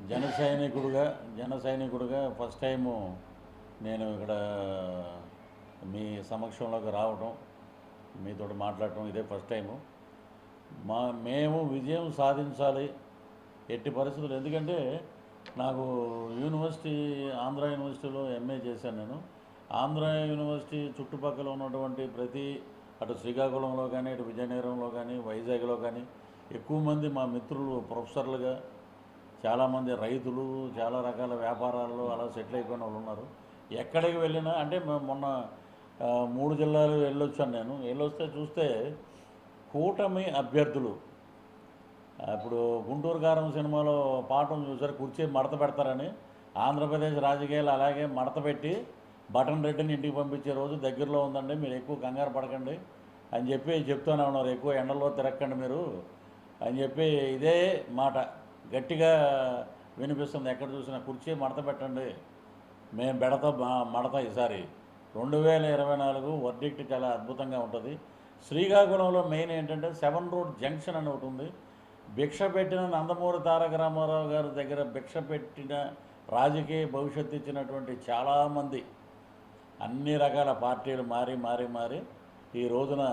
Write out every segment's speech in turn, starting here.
జన సైనికుడిగా first time నేను ఇక్కడ మీ సమక్షంలోకి రావడం, మీతో మాట్లాడటం ఇదే ఫస్ట్ టైము. మేము విజయం సాధించాలి ఎట్టి పరిస్థితులు. ఎందుకంటే నాకు ఆంధ్ర యూనివర్సిటీలో ఎంఏ చేశాను నేను. ఆంధ్ర యూనివర్సిటీ చుట్టుపక్కల ఉన్నటువంటి అటు శ్రీకాకుళంలో కానీ, ఇటు విజయనగరంలో కానీ, వైజాగ్లో కానీ ఎక్కువ మంది మా మిత్రులు ప్రొఫెసర్లుగా, చాలామంది రైతులు, చాలా రకాల వ్యాపారాల్లో అలా సెటిల్ అయిపోయిన వాళ్ళు ఉన్నారు. ఎక్కడికి వెళ్ళినా అంటే మొన్న 3 జిల్లాలు వెళ్ళొచ్చాను నేను. వెళ్ళొస్తే చూస్తే కూటమి అభ్యర్థులు, ఇప్పుడు గుంటూరు కారం సినిమాలో పాఠం చూసారు, కుర్చీ మడత పెడతారని. ఆంధ్రప్రదేశ్ రాజకీయాలు అలాగే మడత పెట్టి బటన్ రెడ్డిని ఇంటికి పంపించే రోజు దగ్గరలో ఉందండి, మీరు ఎక్కువ కంగారు పడకండి అని చెప్పి చెప్తూనే ఉన్నారు. ఎక్కువ ఎండలో తిరగకండి మీరు అని చెప్పి ఇదే మాట గట్టిగా వినిపిస్తుంది. ఎక్కడ చూసినా కుర్చీ మడత పెట్టండి, మేము మడత ఈసారి 2024 వర్డిక్ట్ చాలా అద్భుతంగా ఉంటుంది. శ్రీకాకుళంలో మెయిన్ ఏంటంటే 7 రోడ్ జంక్షన్ అని ఒకటి ఉంది. భిక్ష పెట్టిన నందమూరి తారక రామారావు గారి దగ్గర భిక్ష పెట్టిన రాజకీయ భవిష్యత్తు ఇచ్చినటువంటి చాలామంది అన్ని రకాల పార్టీలు మారి ఈ రోజున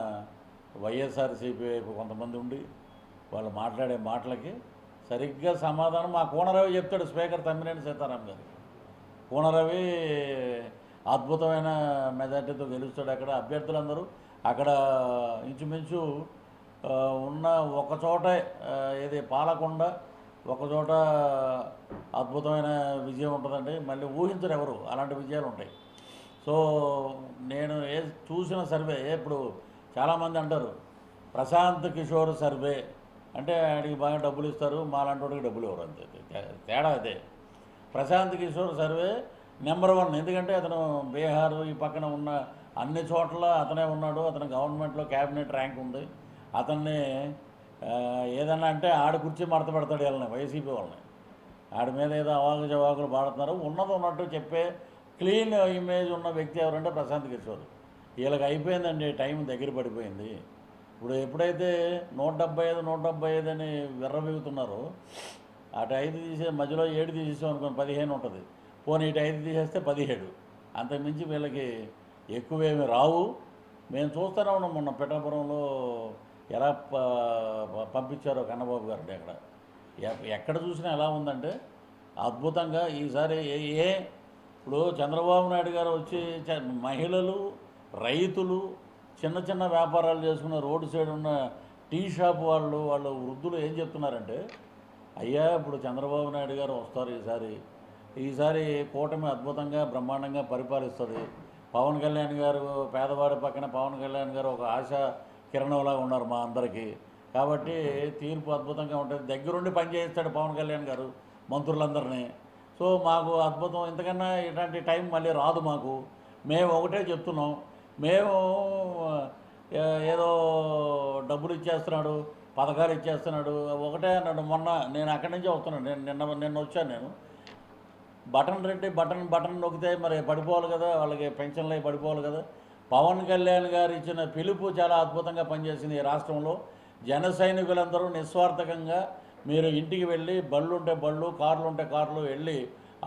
వైఎస్ఆర్సీపీ వైపు కొంతమంది ఉండి వాళ్ళు మాట్లాడే మాటలకి సరిగ్గా సమాధానం మా కూనరవి చెప్తాడు, స్పీకర్ తమ్మినేని సీతారాం గారు. కూనరవి అద్భుతమైన మెజార్టీతో గెలుస్తాడు. అక్కడ అభ్యర్థులందరూ అక్కడ ఇంచుమించు ఉన్న ఒకచోట ఏది పాలకొండ, ఒకచోట అద్భుతమైన విజయం ఉంటుందండి. మళ్ళీ ఊహించరు ఎవరు, అలాంటి విజయాలు ఉంటాయి. సో నేను చూసిన సర్వే, ఇప్పుడు చాలామంది అంటారు ప్రశాంత్ కిషోర్ సర్వే అంటే ఆడికి బాగా డబ్బులు ఇస్తారు, మాలాంటి వాడికి డబ్బులు ఇవ్వరు, అంతే తేడా అదే. Prashant Kishore survey number 1. ఎందుకంటే అతను బీహార్ ఈ పక్కన ఉన్న అన్ని చోట్ల అతనే ఉన్నాడు. అతను గవర్నమెంట్లో క్యాబినెట్ ర్యాంక్ ఉంది. అతన్ని ఏదన్నా అంటే ఆడ కుర్చీ మడత పెడతాడు వీళ్ళని, వైసీపీ వాళ్ళని. ఆడి మీద ఏదో అవాకు జవాకులు పాడుతున్నారు. ఉన్నట్టు చెప్పే క్లీన్ ఇమేజ్ ఉన్న వ్యక్తి ఎవరంటే ప్రశాంత్ కిషోర్. వీళ్ళకి అయిపోయిందండి, టైం దగ్గర పడిపోయింది. ఇప్పుడు ఎప్పుడైతే 175 అని విర్రవీగుతున్నారో, అటు 5 తీసే మధ్యలో 7 తీసేసాం అనుకోండి 15 ఉంటుంది. పోనీ ఇటు 5 తీసేస్తే 17. అంతకుమించి వీళ్ళకి ఎక్కువేమి రావు. మేము చూస్తూనే ఉన్నాం మొన్న పిఠాపురంలో ఎలా పంపించారో కన్నబాబు గారిని. అక్కడ ఎక్కడ చూసినా ఎలా ఉందంటే అద్భుతంగా ఈసారి ఇప్పుడు చంద్రబాబు నాయుడు గారు వచ్చి మహిళలు, రైతులు, చిన్న వ్యాపారాలు చేసుకున్న రోడ్డు సైడ్ ఉన్న టీ షాప్ వాళ్ళు వృద్ధులు ఏం చెప్తున్నారంటే, అయ్యా ఇప్పుడు చంద్రబాబు నాయుడు గారు వస్తారు, ఈసారి కూటమి అద్భుతంగా బ్రహ్మాండంగా పరిపాలిస్తుంది. పవన్ కళ్యాణ్ గారు పేదవాడి పక్కన పవన్ కళ్యాణ్ గారు ఒక ఆశా కిరణంలాగా ఉన్నారు మా అందరికీ. కాబట్టి తీర్పు అద్భుతంగా ఉంటుంది. దగ్గరుండి పనిచేస్తాడు పవన్ కళ్యాణ్ గారు మంత్రులందరినీ. సో మాకు అద్భుతం, ఇంతకన్నా ఇలాంటి టైం మళ్ళీ రాదు మాకు. మేము ఒకటే చెప్తున్నాం, మేము ఏదో డబ్బులు ఇచ్చేస్తున్నాడు, పథకాలు ఇచ్చేస్తున్నాడు ఒకటే అన్నాడు. మొన్న నేను అక్కడి నుంచే వస్తున్నాను, నిన్న వచ్చాను నేను. బటన్ నొక్కితే మరి పడిపోవాలి కదా, వాళ్ళకి పెన్షన్లు అవి పడిపోవాలి కదా. పవన్ కళ్యాణ్ గారు ఇచ్చిన పిలుపు చాలా అద్భుతంగా పనిచేసింది. ఈ రాష్ట్రంలో జన సైనికులందరూ నిస్వార్థకంగా మీరు ఇంటికి వెళ్ళి బళ్ళుంటే బళ్ళు, కార్లు ఉంటే కార్లు వెళ్ళి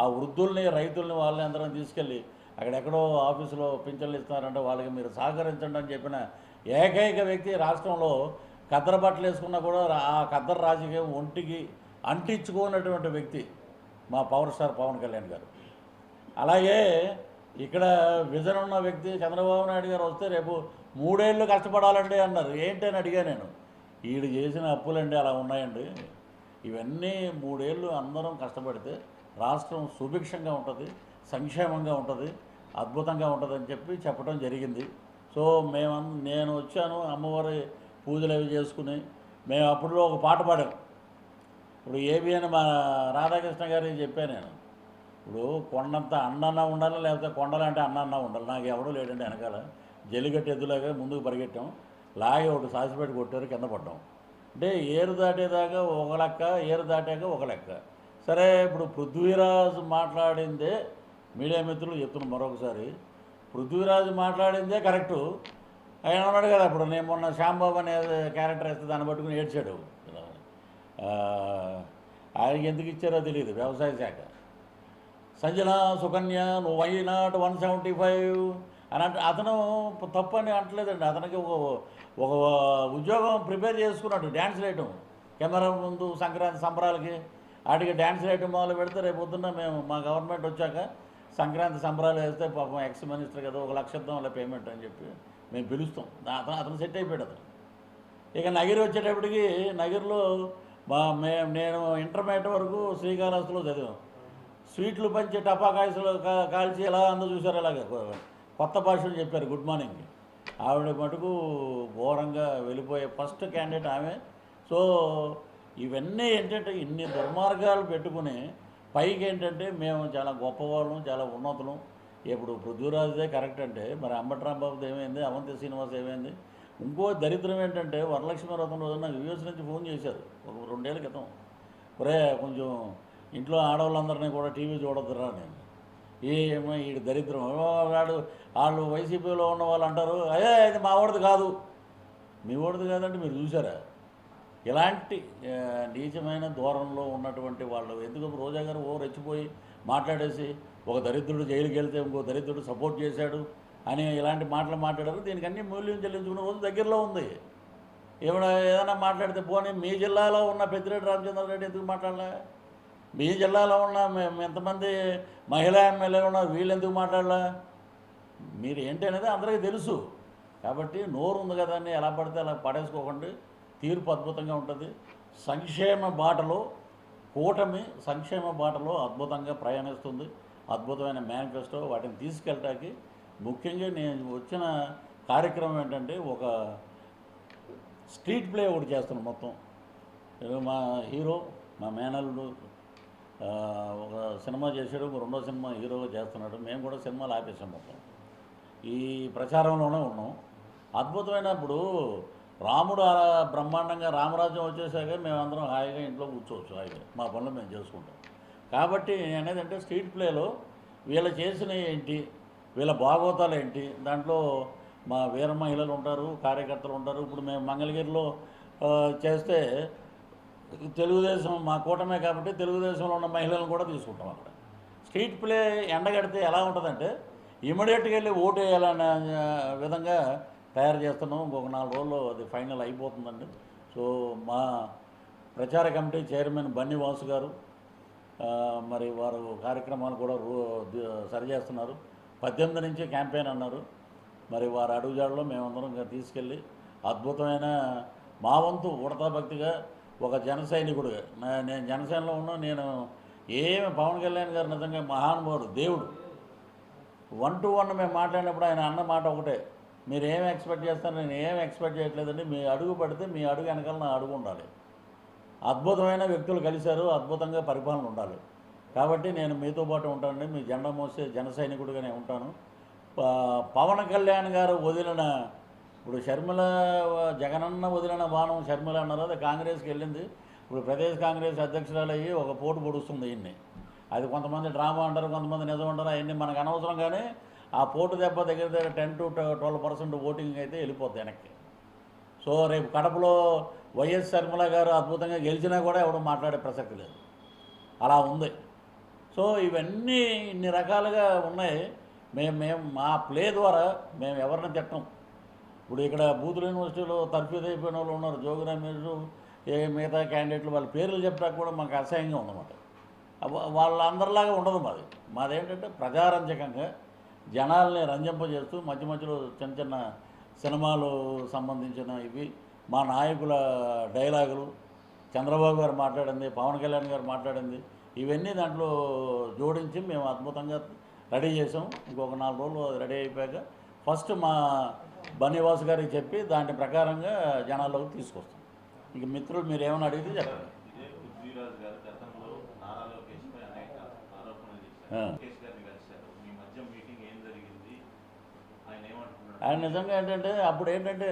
ఆ వృద్ధుల్ని, రైతుల్ని, వాళ్ళని అందరం తీసుకెళ్ళి అక్కడెక్కడో ఆఫీసులో పింఛన్లు ఇస్తున్నారంటే వాళ్ళకి మీరు సహకరించండి అని చెప్పిన ఏకైక వ్యక్తి రాష్ట్రంలో. ఖద్దరు బట్టలు వేసుకున్నా కూడా ఆ ఖద్దరు రాజకీయం ఒంటికి అంటించుకున్నటువంటి వ్యక్తి మా పవర్ స్టార్ పవన్ కళ్యాణ్ గారు. అలాగే ఇక్కడ విజన్ ఉన్న వ్యక్తి చంద్రబాబు నాయుడు గారు వస్తే రేపు 3 ఏళ్ళు కష్టపడాలండి అన్నారు. ఏంటని అడిగా నేను. వీడు చేసిన అప్పులండి అలా ఉన్నాయండి. ఇవన్నీ 3 ఏళ్ళు అందరం కష్టపడితే రాష్ట్రం సుభిక్షంగా ఉంటుంది, సంక్షేమంగా ఉంటుంది, అద్భుతంగా ఉంటుందని చెప్పడం జరిగింది. సో నేను వచ్చాను, అమ్మవారి పూజలు అవి చేసుకుని మేము అప్పుడులో ఒక పాట పాడాం. ఇప్పుడు ఏబిఎన్ మా రాధాకృష్ణ గారికి చెప్పాను నేను, ఇప్పుడు కొండంత అన్న ఉండాలి, లేకపోతే కొండలంటే అన్న ఉండాలి. నాకు ఎవడూ లేడండి వెనకాల. జల్లికట్టు ఎద్దులాగా ముందుకు పరిగెట్టాం, లాగే ఒకటి సాసిపెట్టి కొట్టారు, కింద పడ్డాం. అంటే ఏరు దాటేదాకా ఒక లెక్క, ఏరు దాటాక ఒక లెక్క. సరే ఇప్పుడు పృథ్వీరాజు మాట్లాడిందే, మీడియా మిత్రులు చెప్తున్నాం మరొకసారి, పృథ్వీరాజు మాట్లాడిందే కరెక్టు. ఆయన ఉన్నాడు కదా, ఇప్పుడు నేను మొన్న శ్యాంబాబు అనే క్యారెక్టర్ వేస్తే దాన్ని పట్టుకుని ఏడ్చాడు. ఆయనకి ఎందుకు ఇచ్చారో తెలియదు వ్యవసాయ శాఖ. సంజన సుకన్య నువ్వు వై నాట్ 175 అని అంటే అతను తప్పని అంటలేదండి. అతనికి ఒక ఉద్యోగం ప్రిపేర్ చేసుకున్నాడు, డ్యాన్స్ వేయటం కెమెరా ముందు సంక్రాంతి సంబరాలకి వాటికి డ్యాన్స్ వేయటం మొదలు పెడితే రేపు పొద్దున్న మేము మా గవర్నమెంట్ వచ్చాక సంక్రాంతి సంబరాలు వేస్తే పాపం ఎక్స్ మినిస్టర్ కదా 1,00,000 ఇద్దాం అలా పేమెంట్ అని చెప్పి మేము పిలుస్తాం. అతను సెట్ అయిపోయాడు అతను. ఇక నగిరి వచ్చేటప్పటికి నగిరిలో నేను ఇంటర్మీడియట్ వరకు శ్రీకాళహస్తిలో చదివాం. స్వీట్లు పంచి టపాకాయలు కాల్చి ఎలా అందో చూసారు, అలాగే కొత్త భాషలు చెప్పారు గుడ్ మార్నింగ్. ఆవిడ మటుకు ఘోరంగా వెళ్ళిపోయే ఫస్ట్ క్యాండిడేట్ ఆమె. సో ఇవన్నీ ఏంటంటే ఇన్ని దుర్మార్గాలు పెట్టుకుని పైకి ఏంటంటే మేము చాలా గొప్పవాళ్ళం, చాలా ఉన్నతులం. ఇప్పుడు పృథ్వీరాజుదే కరెక్ట్ అంటే మరి అంబటి రాంబాబుది ఏమైంది, అవంతి శ్రీనివాస్ ఏమైంది? ఇంకో దరిద్రం ఏంటంటే వరలక్ష్మి వ్రతం రోజు నాకు యూఎస్ నుంచి ఫోన్ చేశారు ఒక 2 ఏళ్ల క్రితం. ఒరే కొంచెం ఇంట్లో ఆడవాళ్ళందరినీ కూడా టీవీ చూడొద్దురా నేను. ఏమో ఈ దరిద్రం వాళ్ళు వైసీపీలో ఉన్న వాళ్ళు అంటారు అయ్యే ఇది మా వాడిది కాదు. మీ వాడిది కాదంటే మీరు చూసారా? ఇలాంటి నీచమైన ధోరణిలో ఉన్నటువంటి వాళ్ళు ఎందుకు రోజా గారు రెచ్చిపోయి మాట్లాడేసి ఒక దరిద్రుడు జైలుకి వెళ్తే ఇంకో దరిద్రుడు సపోర్ట్ చేశాడు అని ఇలాంటి మాటలు మాట్లాడారు. దీనికి అన్ని మూల్యం చెల్లించుకునే రోజు దగ్గరలో ఉంది. ఏదైనా మాట్లాడితే పోనీ మీ జిల్లాలో ఉన్న పెద్దిరెడ్డి రామచంద్రారెడ్డి ఎందుకు మాట్లాడలే? మీ జిల్లాలో ఉన్న ఎంతమంది మహిళా ఎమ్మెల్యేలు ఉన్నారు, వీళ్ళు ఎందుకు మాట్లాడలే? మీరు ఏంటి అనేది అందరికీ తెలుసు. కాబట్టి నోరు ఉంది కదా అని ఎలా పడితే అలా పడేసుకోకండి. తీర్పు అద్భుతంగా ఉంటుంది. సంక్షేమ బాటలో కూటమి సంక్షేమ బాటలో అద్భుతంగా ప్రయాణిస్తుంది. అద్భుతమైన మేనిఫెస్టో వాటిని తీసుకెళ్ళటానికి ముఖ్యంగా నేను వచ్చిన కార్యక్రమం ఏంటంటే ఒక స్ట్రీట్ ప్లే ఒకటి చేస్తున్నాం. మొత్తం మా హీరో మా మేనల్లుడు ఒక సినిమా చేశాడు, రెండో సినిమా హీరోగా చేస్తున్నాడు. మేము కూడా సినిమాలు ఆపేసాం. మొత్తం ఈ ప్రచారంలోనే ఉన్నాం. అద్భుతమైనప్పుడు రాముడు బ్రహ్మాండంగా రామరాజ్యం వచ్చేసాక మేమందరం హాయిగా ఇంట్లో కూర్చోవచ్చు, హాయిగా మా పనులు మేము చేసుకుంటాం. కాబట్టి అనేది అంటే స్ట్రీట్ ప్లేలో వీళ్ళు చేసిన ఏంటి, వీళ్ళ భాగవతాలు ఏంటి, దాంట్లో మా వీర మహిళలు ఉంటారు, కార్యకర్తలు ఉంటారు. ఇప్పుడు మేము మంగళగిరిలో చేస్తే తెలుగుదేశం మా కూటమే కాబట్టి తెలుగుదేశంలో ఉన్న మహిళలను కూడా తీసుకుంటాం. అక్కడ స్ట్రీట్ ప్లే ఎండగడితే ఎలా ఉంటుందంటే ఇమీడియట్గా వెళ్ళి ఓటు వేయాలనే విధంగా తయారు చేస్తున్నాం. ఇంకొక 4 రోజుల్లో అది ఫైనల్ అయిపోతుందండి. సో మా ప్రచార కమిటీ చైర్మన్ బన్నీ వాసు గారు మరి వారు కార్యక్రమాలు కూడా సరిచేస్తున్నారు. 18 నుంచి క్యాంపెయిన్ అన్నారు. మరి వారి అడుగుజాడలో మేమందరం తీసుకెళ్ళి అద్భుతమైన మా వంతు ఉడతా భక్తిగా ఒక జన సైనికుడుగా నేను జనసేనలో ఉన్నా. నేను పవన్ కళ్యాణ్ గారు నిజంగా మహానుభావుడు, దేవుడు. 1 to 1 మేము మాట్లాడినప్పుడు ఆయన అన్న మాట ఒకటే, మీరు ఏం ఎక్స్పెక్ట్ చేస్తారు, నేను ఏం ఎక్స్పెక్ట్ చేయట్లేదండి, మీ అడుగు పడితే మీ అడుగు వెనకాల నా అడుగు ఉండాలి. అద్భుతమైన వ్యక్తులు కలిశారు, అద్భుతంగా పరిపాలన ఉండాలి. కాబట్టి నేను మీతో పాటు ఉంటానండి, మీ జెండా మోసే జన సైనికుడిగానే ఉంటాను. పవన్ కళ్యాణ్ గారు వదిలిన ఇప్పుడు షర్మిల జగనన్న వదిలిన బాణం షర్మిల అన్నారు, అది కాంగ్రెస్కి వెళ్ళింది. ఇప్పుడు ప్రదేశ్ కాంగ్రెస్ అధ్యక్షురాలు అయ్యి ఒక పోటు పొడుస్తుంది ఈయన్ని. అది కొంతమంది డ్రామా అంటారు, కొంతమంది నిజం అంటారు, అవన్నీ మనకు అనవసరం. కానీ ఆ పోటు దెబ్బ దగ్గర 10 to 12% ఓటింగ్ అయితే వెళ్ళిపోద్ది వెనక్కి. సో రేపు కడపలో వైఎస్ షర్మిల గారు అద్భుతంగా గెలిచినా కూడా ఎవరు మాట్లాడే ప్రసక్తి లేదు, అలా ఉంది. సో ఇవన్నీ ఇన్ని రకాలుగా ఉన్నాయి. మేము మా ప్లే ద్వారా మేము ఎవరిని తిట్టం. ఇప్పుడు ఇక్కడ బూతుల యూనివర్సిటీలో తర్ఫీదు అయిపోయిన వాళ్ళు ఉన్నారు, జోగి రమేష్, మిగతా క్యాండిడేట్లు, వాళ్ళ పేర్లు చెప్పడానికి కూడా మాకు అసహ్యంగా ఉందన్నమాట. వాళ్ళందరిలాగా ఉండదు మాదేంటంటే ప్రజారంజకంగా జనాల్ని రంజింపజేస్తూ మధ్య మధ్యలో చిన్న చిన్న సినిమాలు సంబంధించిన ఇవి, మా నాయకుల డైలాగులు, చంద్రబాబు గారు మాట్లాడింది, పవన్ కళ్యాణ్ గారు మాట్లాడింది, ఇవన్నీ దాంట్లో జోడించి మేము అద్భుతంగా రెడీ చేసాం. ఇంకొక 4 రోజులు రెడీ అయిపోయాక ఫస్ట్ మా బన్నీవాసు గారికి చెప్పి దాని ప్రకారంగా జనాల్లోకి తీసుకొస్తాం. ఇక మిత్రులు మీరు ఏమైనా అడిగితే చెప్పండి. ఆయన నిజంగా ఏంటంటే అప్పుడు ఏంటంటే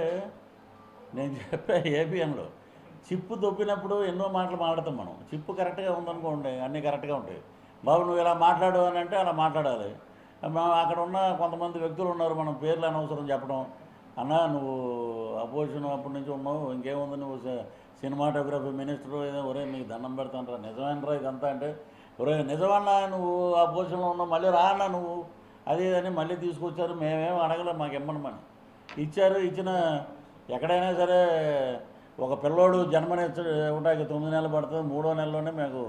నేను చెప్పా ఏపీఎన్లో చిప్పు దొబ్బినప్పుడు ఎన్నో మాటలు మాట్లాడతాం మనం. చిప్పు కరెక్ట్గా ఉందనుకోండి అన్నీ కరెక్ట్గా ఉంటాయి. బాబు నువ్వు ఇలా మాట్లాడు అని అంటే అలా మాట్లాడాలి. అక్కడ ఉన్న కొంతమంది వ్యక్తులు ఉన్నారు, మనం పేర్లు అనవసరం చెప్పడం. అన్నా నువ్వు అపోజిషన్ అప్పటి నుంచి ఉన్నావు, ఇంకేముంది నువ్వు సినిమాటోగ్రఫీ మినిస్టరు ఏదో ఒరే మీకు దండం పెడతానరా నిజమేనరా ఇదంతా అంటే ఒరే నిజమన్నా నువ్వు ఆ పొజిషన్లో ఉన్నావు మళ్ళీ రా అన్నా నువ్వు అది అని మళ్ళీ తీసుకొచ్చారు. మేమేం అడగలేం, మాకు ఇమ్మనమని ఇచ్చారు. ఇచ్చిన ఎక్కడైనా సరే ఒక పిల్లోడు జన్మనిచ్చ ఉండడానికి 9 నెలలు పడుతుంది, 3వ నెలలోనే మాకు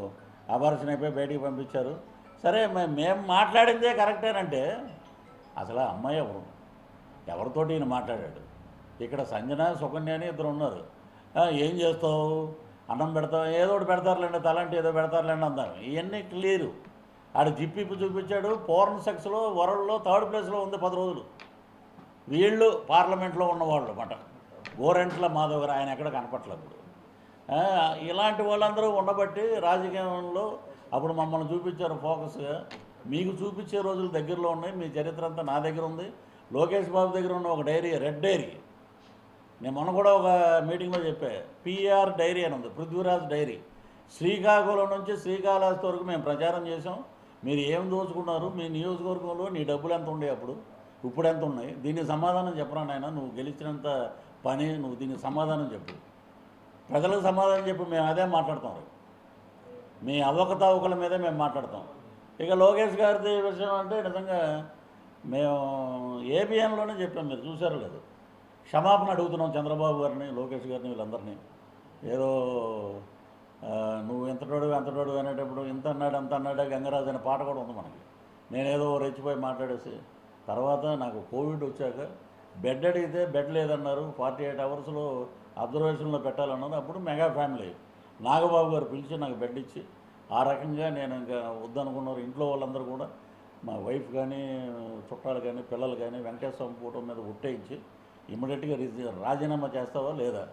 అబార్షన్ అయిపోయి బయటికి పంపించారు. సరే మేము మాట్లాడిందే కరెక్టేనంటే అసలు ఆ అమ్మాయి ఎవరితోటి ఈయన మాట్లాడాడు? ఇక్కడ సంజన సుకన్య అని ఇద్దరు ఉన్నారు. ఏం చేస్తావు, అన్నం పెడతావు, ఏదో ఒకటి పెడతారులేండి, తలంటే ఏదో పెడతారులేండి అందాం. ఇవన్నీ క్లియరు. ఆడు జిప్పిప్పు చూపించాడు. పోర్న్ సెక్స్లో వరల్డ్లో 3rd ప్లేస్లో ఉంది 10 రోజులు. వీళ్ళు పార్లమెంట్లో ఉన్నవాళ్ళు అన్నమాట. గోరెంట్ల మాధవ్ గారు, ఆయన ఎక్కడ కనపట్లేదు. ఇలాంటి వాళ్ళందరూ ఉండబట్టి రాజకీయంలో అప్పుడు మమ్మల్ని చూపించారు ఫోకస్గా. మీకు చూపించే రోజులు దగ్గరలో ఉన్నాయి. మీ చరిత్ర అంతా నా దగ్గర ఉంది. లోకేష్ బాబు దగ్గర ఉన్న ఒక డైరీ, రెడ్ డైరీ, నేను మొన్న కూడా ఒక మీటింగ్లో చెప్పా, పిఆర్ డైరీ అని ఉంది, పృథ్వీరాజ్ డైరీ. శ్రీకాకుళం నుంచి శ్రీకాళహస్తి వరకు మేము ప్రచారం చేసాం. మీరు ఏం దోచుకున్నారు, మీ నియోజకవర్గంలో నీ డబ్బులు ఎంత ఉండే అప్పుడు, ఇప్పుడు ఎంత ఉన్నాయి, దీనికి సమాధానం చెప్పరా నాయన, నువ్వు గెలిచినంత పని, నువ్వు దీనికి సమాధానం చెప్పు, ప్రజలకు సమాధానం చెప్పు. మేము అదే మాట్లాడతాం. మీ అవకతవకల మీదే మేము మాట్లాడతాం. ఇక లోకేష్ గారిది విషయం అంటే నిజంగా మేము ఏబిఎన్లోనే చెప్పాం, మీరు చూసారో లేదు, క్షమాపణ అడుగుతున్నాం చంద్రబాబు గారిని, లోకేష్ గారిని, వీళ్ళందరినీ. ఏదో నువ్వు ఎంతటోడు అనేటప్పుడు ఇంత అన్నాడు అంత అన్నాడు, గంగరాజు అనే పాట కూడా ఉంది మనకి. నేనేదో రెచ్చిపోయి మాట్లాడేసి తర్వాత నాకు కోవిడ్ వచ్చాక బెడ్ అడిగితే బెడ్ లేదన్నారు, 48 అవర్స్లో అబ్జర్వేషన్లో పెట్టాలన్నారు. అప్పుడు మెగా ఫ్యామిలీ నాగబాబు గారు పిలిచి నాకు బెడ్ ఇచ్చి ఆ రకంగా నేను ఇంకా వద్దనుకున్నారు. ఇంట్లో వాళ్ళందరూ కూడా, మా వైఫ్ కానీ, చుట్టాలు కానీ, పిల్లలు కానీ వెంకటేశ్వర ఫోటో మీద ఒట్టేయించి ఇమ్మీడియట్గా రాజీనామా చేస్తావా లేదా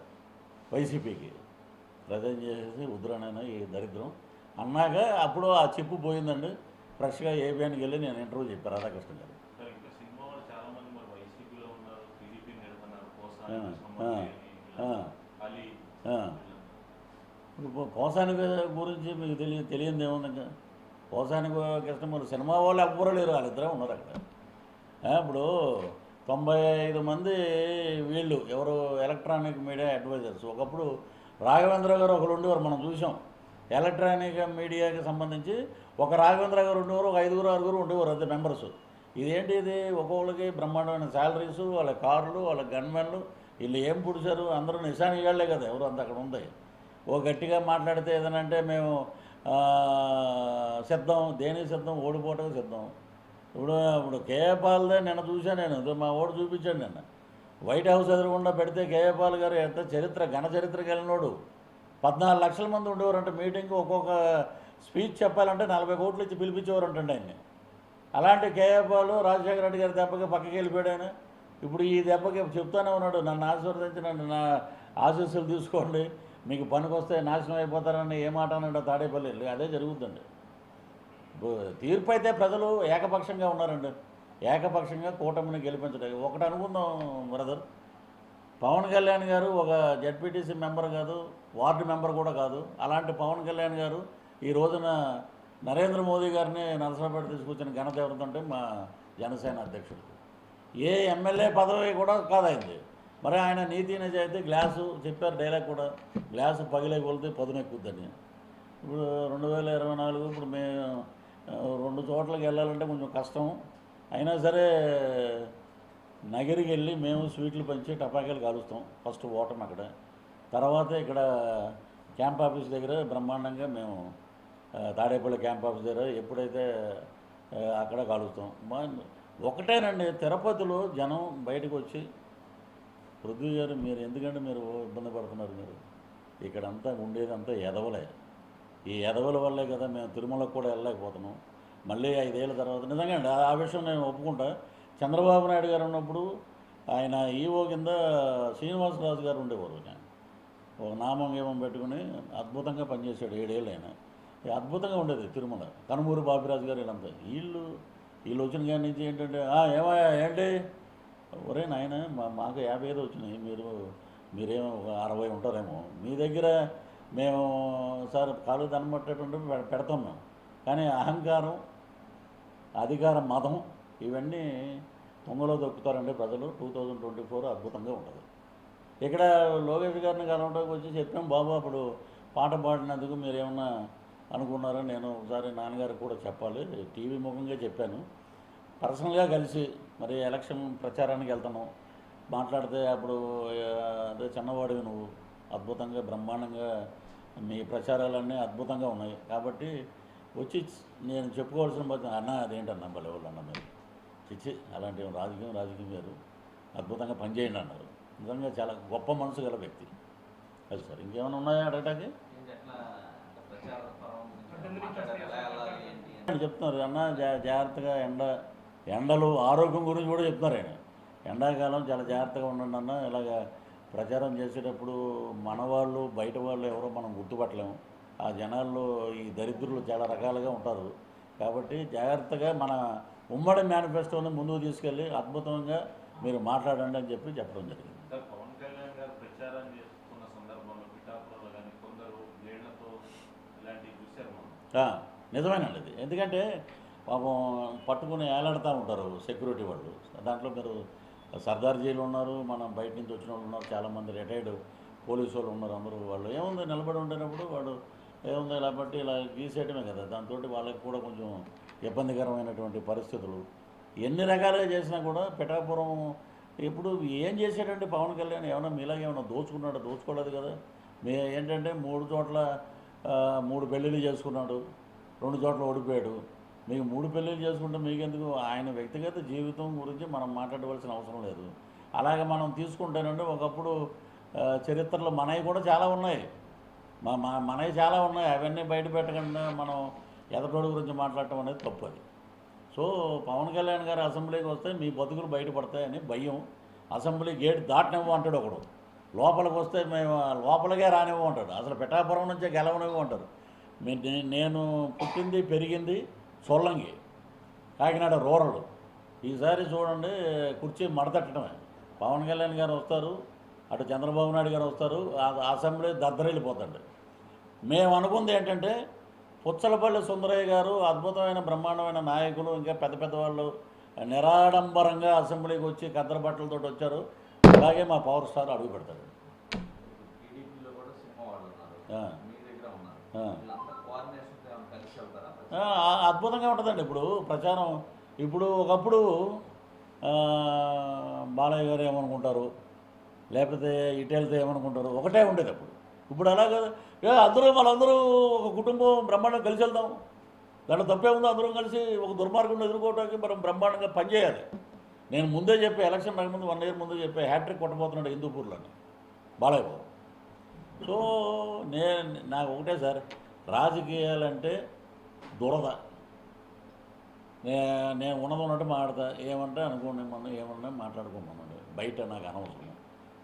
వైసీపీకి ప్రజెంట్ చేసేసి వద్దురానైనా ఈ దరిద్రం అన్నాక అప్పుడు ఆ చెప్పు పోయిందండి. ఫ్రెష్గా ఏబిఎన్కి వెళ్ళి నేను ఇంటర్వ్యూ చెప్పాను రాధాకృష్ణ గారు. ఇప్పుడు కోసానికి గురించి మీకు తెలియదు ఏముంది. కోసానికి కృష్ణమూర్తి సినిమా వాళ్ళు ఎవ్వరూ లేరు, వాళ్ళిద్దరే ఉన్నారు అక్కడ. ఇప్పుడు 95 మంది వీళ్ళు ఎవరు ఎలక్ట్రానిక్ మీడియా అడ్వైజర్స్. ఒకప్పుడు రాఘవేంద్ర గారు ఒకరు ఉండేవారు, మనం చూసాం. ఎలక్ట్రానిక్ మీడియాకి సంబంధించి ఒక రాఘవేంద్ర గారు ఉండేవారు, ఒక 5-6 ఉండేవారు అంతే మెంబర్స్. ఇదేంటి ఇది, ఒక్కొక్కరికి బ్రహ్మాండమైన శాలరీస్, వాళ్ళ కార్లు, వాళ్ళ గన్మెన్లు, వీళ్ళు ఏం పుడిచారు, అందరూ నిశానిగాళ్లే కదా ఎవరు అంత అక్కడ ఉంది. ఓ గట్టిగా మాట్లాడితే ఏదనంటే మేము సిద్ధం, దేనికి సిద్ధం, ఓడిపోవటం సిద్ధం. ఇప్పుడు కేఏపాల్దే నిన్న చూశాను నేను, మా ఓడి చూపించాడు నిన్న. వైట్ హౌస్ ఎదురకుండా పెడితే కేఏపాల్ గారు ఎంత చరిత్ర, ఘన చరిత్రకి వెళ్ళినోడు. 14 లక్షల మంది ఉండేవారంటే మీటింగ్కి, ఒక్కొక్క స్పీచ్ చెప్పాలంటే 40 కోట్లు ఇచ్చి పిలిపించేవారంటండి ఆయన్ని. అలాంటి కేఏపాల్ రాజశేఖర రెడ్డి గారి దెబ్బకి పక్కకి వెళ్ళిపోయాడు ఆయన. ఇప్పుడు ఈ దెబ్బకి చెప్తానే ఉన్నాడు, నన్ను ఆశీర్వదించి నన్ను నా ఆశీస్సులు తీసుకోండి, మీకు పనికి వస్తే నాశనం అయిపోతారని ఏ మాట అన్నాడు తాడేపల్లి. అదే జరుగుతుందండి. తీర్పు అయితే ప్రజలు ఏకపక్షంగా ఉన్నారండి, ఏకపక్షంగా కూటమిని గెలిపించడానికి. ఒకటి అనుకుందాం బ్రదర్, పవన్ కళ్యాణ్ గారు ఒక జెడ్పీటీసీ మెంబర్ కాదు, వార్డు మెంబర్ కూడా కాదు. అలాంటి పవన్ కళ్యాణ్ గారు ఈ రోజున నరేంద్ర మోదీ గారిని నరసరావుపేట తీసుకొచ్చిన ఘనత ఎవరిదంటే మా జనసేన అధ్యక్షుడు. ఏ ఎమ్మెల్యే పదవి కూడా కాదైంది. మరి ఆయన నీతి నిజాయితీ, గ్లాసు చెప్పారు డైలాగ్ కూడా, గ్లాసు పగిలే కొలితే పదునెక్కుద్దని. ఇప్పుడు 2024 ఇప్పుడు మేము 2 చోట్లకి వెళ్ళాలంటే కొంచెం కష్టం. అయినా సరే నగిరికి వెళ్ళి మేము స్వీట్లు పంచి టపాకాయలు కాలుస్తాం. ఫస్ట్ ఓటం అక్కడ, తర్వాత ఇక్కడ క్యాంప్ ఆఫీస్ దగ్గర బ్రహ్మాండంగా మేము తాడేపల్లి క్యాంప్ ఆఫీస్ దగ్గర ఎప్పుడైతే అక్కడ కాలుస్తాం. ఒకటేనండి, తిరుపతిలో జనం బయటకు వచ్చి, పృథ్వీ గారు మీరు ఎందుకంటే మీరు ఇబ్బంది పడుతున్నారు, మీరు ఇక్కడంతా ఉండేదంతా ఎదవలే, ఈ ఎదవల వల్లే కదా మేము తిరుమలకు కూడా వెళ్ళలేకపోతున్నాం. మళ్ళీ 5 ఏళ్ళ తర్వాత నిజంగా అండి ఆ విషయం నేను ఒప్పుకుంటా. చంద్రబాబు నాయుడు గారు ఉన్నప్పుడు ఆయన ఈఓ కింద శ్రీనివాసరాజు గారు ఉండేవారు. ఆయన ఒక నామం గేమం పెట్టుకుని అద్భుతంగా పనిచేశాడు 7 ఏళ్ళు. ఆయన అద్భుతంగా ఉండేది తిరుమల. కనుమూరు బాపిరాజు గారు వీళ్ళంతా, వీళ్ళు వచ్చిన కాడి నుంచి ఏంటంటే ఏమయ్యా ఏంటి, ఒరే నాయన మాకు 55 వచ్చినాయి, మీరేమో 60 ఉంటారేమో, మీ దగ్గర మేము సార్ కాలు దనమట్టేటువంటి పెడతాం మేము. కానీ అహంకారం, అధికారం, మతం ఇవన్నీ తొంగలో దొక్కుతారండి ప్రజలు. 2024 అద్భుతంగా ఉంటుంది. ఇక్కడ లోకేష్ గారిని కలవడానికి వచ్చి చెప్పాం, బాబు అప్పుడు పాట పాడినందుకు మీరు ఏమన్నా అనుకున్నారా, నేను ఒకసారి నాన్నగారికి కూడా చెప్పాలి, టీవీ ముఖంగా చెప్పాను, పర్సనల్గా కలిసి మరి ఎలక్షన్ ప్రచారానికి వెళ్తాను మాట్లాడితే అప్పుడు అదే చిన్నవాడివి నువ్వు, అద్భుతంగా బ్రహ్మాండంగా మీ ప్రచారాలన్నీ అద్భుతంగా ఉన్నాయి కాబట్టి వచ్చి నేను చెప్పుకోవాల్సిన పద్ధతి అన్న అదేంటన్నా బలెవాళ్ళు అన్న మీరు చిచ్చి అలాంటి రాజకీయం వేరు, అద్భుతంగా పనిచేయండి అన్నారు. నిజంగా చాలా గొప్ప మనసు గల వ్యక్తి. అది సార్, ఇంకేమైనా ఉన్నాయా అడగటానికి చెప్తున్నారు అన్న జాగ్రత్తగా ఎండలు ఆరోగ్యం గురించి కూడా చెప్తున్నారు ఆయన. ఎండాకాలం చాలా జాగ్రత్తగా ఉండండి అన్న, ఇలాగ ప్రచారం చేసేటప్పుడు మన వాళ్ళు బయట వాళ్ళు ఎవరో మనం గుర్తుపట్టలేము, ఆ జనాల్లో ఈ దరిద్రులు చాలా రకాలుగా ఉంటారు కాబట్టి జాగ్రత్తగా మన ఉమ్మడి మేనిఫెస్టోని ముందుకు తీసుకెళ్ళి అద్భుతంగా మీరు మాట్లాడండి అని చెప్పడం జరిగింది. పవన్ కళ్యాణ్ గారు ప్రచారం చేస్తున్న సందర్భంలో పిఠాపురంలో కానీ కొందరు బ్లేడ్లతో ఇలాంటివి చూశారు. నిజమేనండి అది, ఎందుకంటే పాపం పట్టుకుని ఏలాడుతూ ఉంటారు సెక్యూరిటీ వాళ్ళు. దాంట్లో మీరు సర్దార్జీలు ఉన్నారు, మనం బయట నుంచి వచ్చిన వాళ్ళు ఉన్నారు, చాలామంది రిటైర్డ్ పోలీసు వాళ్ళు ఉన్నారు. అందరూ వాళ్ళు ఏముంది నిలబడి ఉండినప్పుడు వాడు ఏముంది ఇలా బట్టి ఇలా గీసేయటమే కదా, దాంతో వాళ్ళకి కూడా కొంచెం ఇబ్బందికరమైనటువంటి పరిస్థితులు. ఎన్ని రకాలుగా చేసినా కూడా పిఠాపురం ఇప్పుడు ఏం చేశాడంటే పవన్ కళ్యాణ్ ఏమైనా మీలాగా ఏమైనా దోచుకున్నాడు? దోచుకోలేదు కదా. ఏంటంటే 3 చోట్ల 3 పెళ్ళిళ్ళు చేసుకున్నాడు, 2 చోట్ల ఓడిపోయాడు. మీకు 3 పెళ్ళిళ్ళు చేసుకుంటే మీకెందుకు? ఆయన వ్యక్తిగత జీవితం గురించి మనం మాట్లాడవలసిన అవసరం లేదు. అలాగే మనం తీసుకుంటేనంటే ఒకప్పుడు చరిత్రలో మనవి కూడా చాలా ఉన్నాయి, మనవి చాలా ఉన్నాయి. అవన్నీ బయట పెట్టకుండా మనం ఎదటోడి గురించి మాట్లాడటం అనేది తప్పు. అది సో పవన్ కళ్యాణ్ గారు అసెంబ్లీకి వస్తే మీ బతుకులు బయటపడతాయని భయం. అసెంబ్లీ గేట్ దాటనివ్వు అంటాడు ఒకడు, లోపలికి వస్తే మేము లోపలికే రానివ్వు అంటాడు, అసలు పిఠాపురం నుంచే గెలవనివ్వు అంటారు. నేను పుట్టింది పెరిగింది సొల్లంగి, కాకినాడ రూరల్. ఈసారి చూడండి కుర్చీ మడతట్టడమే. పవన్ కళ్యాణ్ గారు వస్తారు, అటు చంద్రబాబు నాయుడు గారు వస్తారు, అసెంబ్లీ దద్దరిల్లిపోతాడు. మేము అనుకుంది ఏంటంటే పుచ్చలపల్లి సుందరయ్య గారు అద్భుతమైన బ్రహ్మాండమైన నాయకులు, ఇంకా పెద్ద పెద్ద వాళ్ళు నిరాడంబరంగా అసెంబ్లీకి వచ్చి కద్దరు బట్టలతో వచ్చారు, అలాగే మా పవర్ స్టార్ అడుగు పెడతాడు. అద్భుతంగా ఉంటుందండి ఇప్పుడు ప్రచారం. ఇప్పుడు ఒకప్పుడు బాలయ్య గారు ఏమనుకుంటారు, లేకపోతే ఇటెళ్తే ఏమనుకుంటారు, ఒకటే ఉండేది అప్పుడు. ఇప్పుడు అలా కదా, వాళ్ళందరూ ఒక కుటుంబం బ్రహ్మాండంగా కలిసి వెళ్దాం, దాంట్లో తప్పే ఉందో, అందరం కలిసి ఒక దుర్మార్గంలో ఎదుర్కోవడానికి మనం బ్రహ్మాండంగా పనిచేయాలి. నేను ముందే చెప్పే ఎలక్షన్ రాకముందు 1 year ముందు చెప్పే హ్యాట్రిక్ కొట్టబోతున్నాడు హిందూపూర్లోని బాలయ్య బాబు. సో నాకు ఒకటే సార్, రాజకీయాలంటే దురద. నేను ఉన్నట్టు మాట్లాడతా, ఏమంటే అనుకోండి, మనం ఏమన్నా మాట్లాడుకోమన్నాడు, బయట నాకు అనవసరం.